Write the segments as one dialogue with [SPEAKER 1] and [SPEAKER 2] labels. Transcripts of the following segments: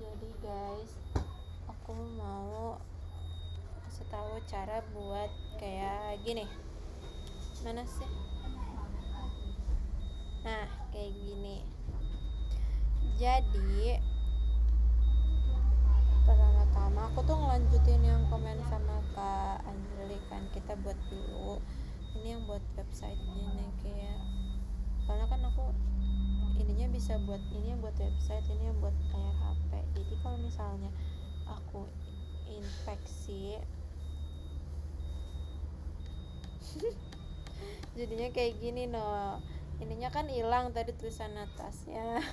[SPEAKER 1] Jadi guys, aku mau kasih tahu cara buat kayak gini. Mana sih? Nah, kayak gini. Jadi pertama-tama aku tuh ngelanjutin yang komen sama Kak Anjeli kan, kita buat dulu. Ini yang buat websitenya nih, kayak karena kan aku ininya bisa buat ini yang buat website, ini yang buat layar HP. Jadi kalau misalnya aku infeksi jadinya kayak gini no, ininya kan hilang tadi tulisan atasnya.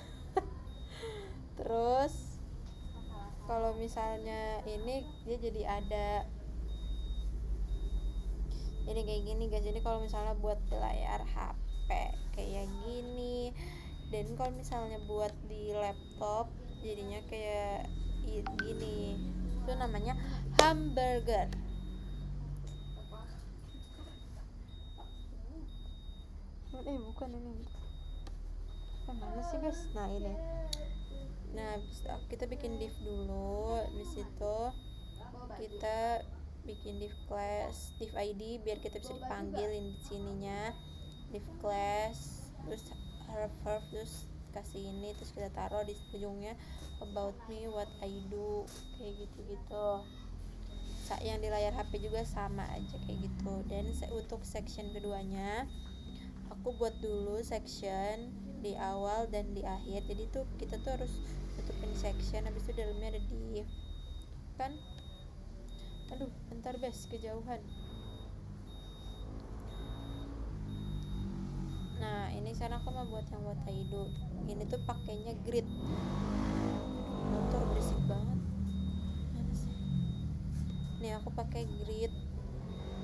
[SPEAKER 1] Terus kalau misalnya ini dia jadi ada ini kayak gini guys. Jadi kalau misalnya buat di layar HP kayak gini, dan kalau misalnya buat di laptop jadinya kayak gini. Itu namanya hamburger. Bukan ini. Mana sih guys? Nah ini. Nah, kita bikin div dulu. Di situ kita bikin div class, div ID biar kita bisa dipanggilin di sininya. Div class, terus harf, terus kasih ini, terus kita taruh di ujungnya about me, what I do, kayak gitu-gitu. Yang di layar HP juga sama aja kayak gitu. Dan untuk section keduanya aku buat dulu section di awal dan di akhir. Jadi tuh kita tuh harus tutupin section, habis itu dalamnya ada div kan. Aduh, bentar bes, kejauhan. Nah, ini sekarang aku mau buat yang buat Aido. Ini tuh pakainya grid. Motor berisik banget. Mana sih? Nih aku pakai grid.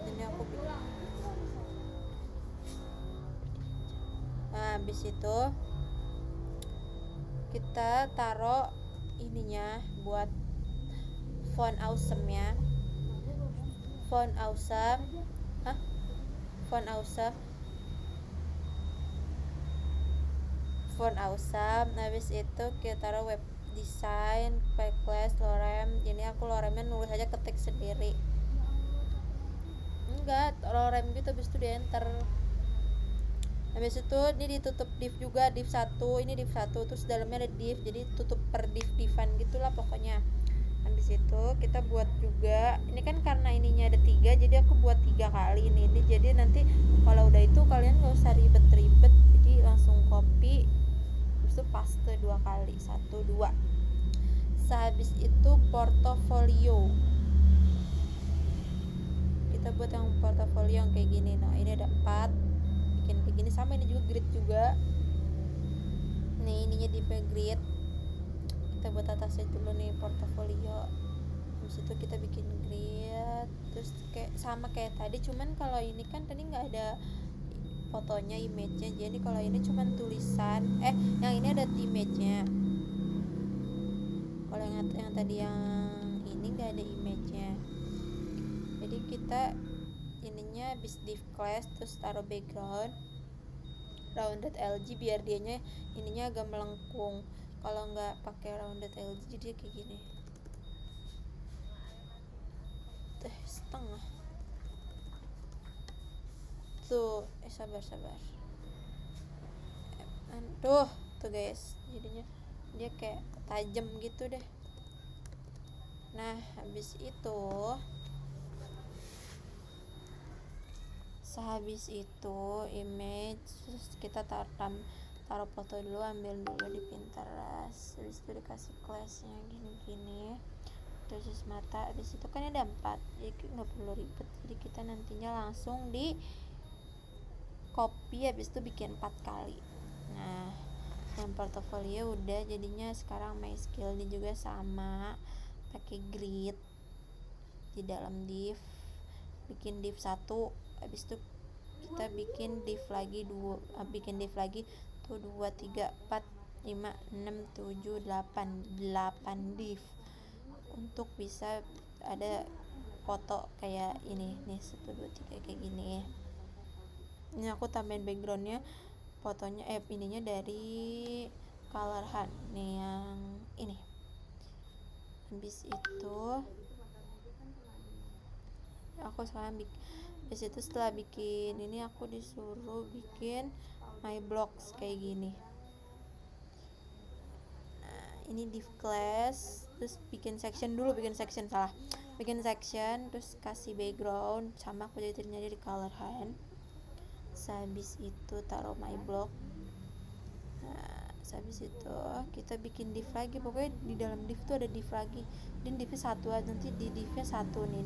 [SPEAKER 1] Ini aku bikin. Nah, habis itu kita taruh ininya buat font awesome ya. Font awesome. Font awesome. Habis itu kita taruh web design, class, lorem. Ini aku loremnya nulis aja, ketik sendiri. Enggak, lorem gitu, habis itu di enter. Habis itu ini ditutup div juga, div 1, ini div 1, terus dalamnya ada div, jadi tutup per div-divan gitulah pokoknya. Habis itu kita buat juga, ini kan karena ininya ada 3, jadi aku buat 3 kali ini. Jadi nanti kalau udah itu kalian gak usah ribet-ribet, jadi langsung copy, habis itu paste 2 kali, 1, 2. Sehabis itu portofolio, kita buat yang portofolio yang kayak gini. Nah ini ada 4, bikin kayak gini, sama ini juga grid juga. Nih ininya di grid, kita buat atasnya dulu nih portofolio. Habis itu kita bikin grid, terus kayak sama kayak tadi, cuman kalau ini kan tadi nggak ada fotonya, image-nya. Jadi kalau ini cuman tulisan, yang ini ada image-nya. Kalau yang tadi yang ini nggak ada image-nya. Jadi kita ininya habis div class, terus taruh background rounded LG biar dianya ininya agak melengkung. Kalau nggak pakai rounded LG jadi kayak gini, setengah tuh. Sabar aduh tuh guys, jadinya dia kayak tajam gitu deh. Nah habis itu sehabis itu image, terus kita taruh foto dulu, ambil dulu di Pinterest. Habis itu dikasih classnya gini-gini, terus mata. Habis itu kan ada 4, jadi nggak perlu ribet. Jadi kita nantinya langsung di copy, habis itu bikin 4 kali. Nah yang portofolio udah, jadinya sekarang my skill ini juga sama, pakai grid di dalam div, bikin div 1. Habis itu kita bikin div lagi 2, tuh 2, 3, 4, 5, 6, 7, 8 div untuk bisa ada foto kayak ini nih, 1, 2, 3 kayak gini. Ini aku tambahin backgroundnya, fotonya ininya dari Color Hunt nih, yang ini habis itu aku sekarang habis itu setelah bikin ini aku disuruh bikin my blocks kayak gini. Nah ini div class, terus bikin section terus kasih background sama aku jadinya di color hand. Habis itu taruh my block. Nah habis itu kita bikin div lagi, pokoknya di dalam div tuh ada div lagi, dan divnya satu aja, nanti di divnya satu nih,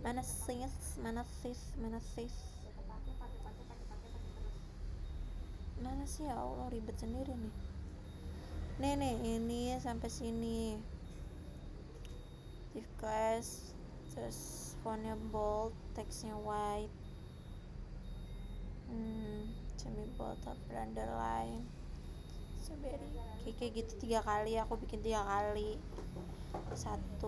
[SPEAKER 1] mana sih ya Allah, ribet sendiri nih ini sampai sini div class, terus fontnya bold, teksnya white, semi bold tapi underline, kayak gitu 3 kali, aku bikin 3 kali. 1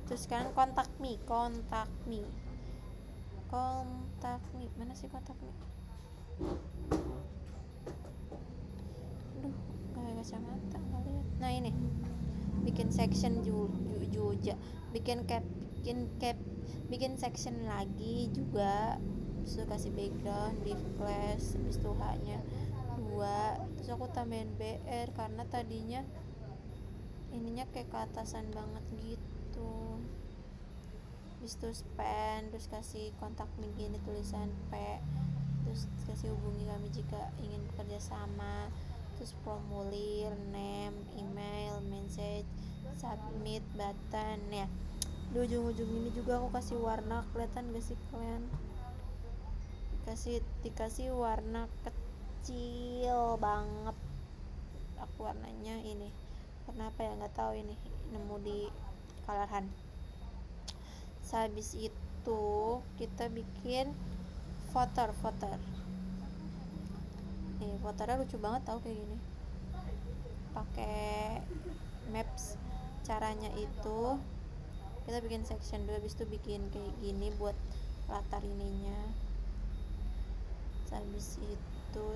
[SPEAKER 1] terus kan kontak me, mana sih kontak me? Aduh, gak ada kacamata, gak lihat. Nah ini bikin section juga, bikin section lagi juga, terus kasih background, div class, habis itu H-nya 2, terus aku tambahin BR karena tadinya ininya kayak keatasan banget gitu. Habis itu span, terus kasih kontak begini tulisan P, terus kasih hubungi kami jika ingin bekerja sama, terus formulir, name, email, message, submit, button. Ya di ujung-ujung ini juga aku kasih warna, kelihatan gak sih kalian? Dikasih warna kecil banget. Aku warnanya ini, warna apa ya nggak tahu, ini nemu di color hand. Habis itu kita bikin footer. Footernya lucu banget tau, kayak gini pakai maps. Caranya itu kita bikin section dulu, habis itu bikin kayak gini buat latar ininya. Habis itu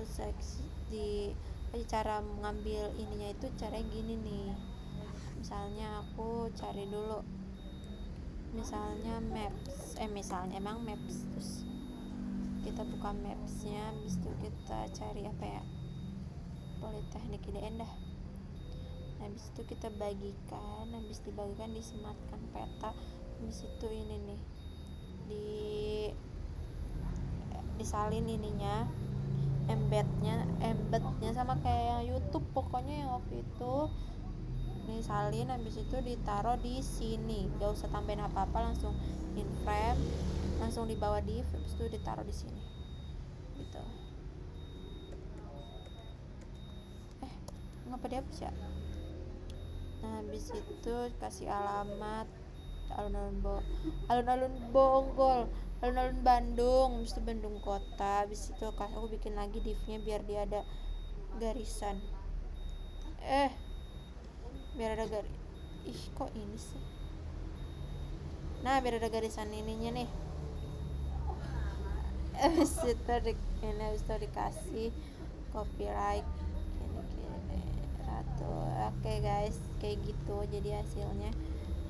[SPEAKER 1] cara mengambil ininya itu caranya gini nih, misalnya aku cari dulu emang maps, terus kita buka mapsnya, habis itu kita cari apa ya, Politeknik IDN dah. Habis itu kita bagikan, habis dibagikan disematkan peta, habis itu ini nih disalin ininya, embednya sama kayak YouTube pokoknya yang waktu itu. Nih salin, habis itu ditaruh di sini, gak usah tambahin apa-apa, langsung in frame, langsung di bawah div, habis itu ditaruh di sini gitu. Ngapa dihapus ya? Nah habis itu kasih alamat alun-alun Bandung, habis itu Bandung kota. Habis itu aku bikin lagi divnya biar dia ada garisan, biar ada kok ini sih. Nah biar ada garisan ininya nih. Habis itu dikasih copyright gini ratu. Oke guys, kayak gitu jadi hasilnya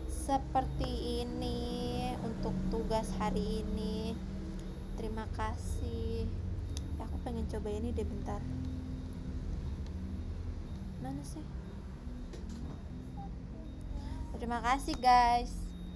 [SPEAKER 1] seperti ini untuk tugas hari ini. Terima kasih. Aku pengen coba ini deh, bentar. Mana sih? Terima kasih guys.